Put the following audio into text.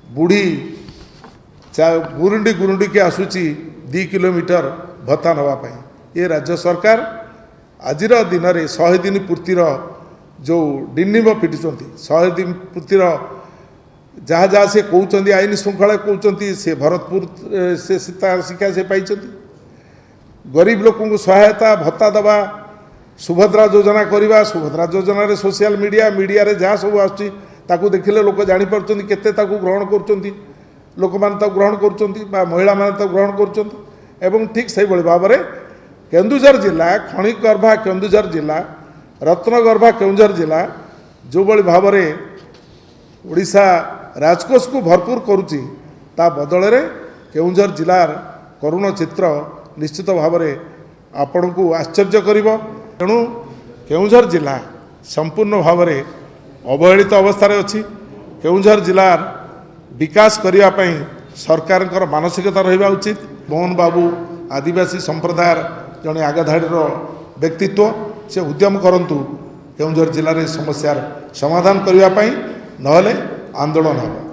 बुढ़ी गुरुंडी गुरुंडी के आसूची 2 किलोमीटर भत्ता नापी ये राज्य सरकार आजिर दिन में 100 दिन पूर्तिर जो डिनिब पिटी 100 दिन पूर्तिर जहाँ जहाँ से कहते आईन श्रृंखला कहते से भरतपुर से शिक्षा से पाई गरीब लोक सहायता भत्ता दबा सुभद्रा योजना करवा सुभद्रा योजना रे सोशल मीडिया रे जहाँ सब आसुची ताकू देखिले लोक जानीपार केते ताकू ग्रहण कर लोक मैंने ग्रहण कर महिला मैंने ग्रहण कर ठीक से भाव में केन्दुझर जिला खणिगर्भा केन्दुझर जिला रत्नगर्भा केन्दुझर जिला जो बड़ी भाव में ओडिशा राजकोष को भरपूर करुच्ची ता बदल में केन्दुझर जिलार करुण चित्र निश्चित भाव में आपण को आश्चर्य करिवो। तेणु केन्दुझर जिला संपूर्ण भाव में अवहेलित अवस्था अच्छी केन्दुझर जिलार विकास करने सरकार मानसिकता रहा उचित। मोहन बाबू आदिवासी संप्रदाय जड़े आगधाड़ी व्यक्तित्व से उद्यम करंतु केन्दुझर जिले में समस्यार समाधान करने नहले आंदोलन हम।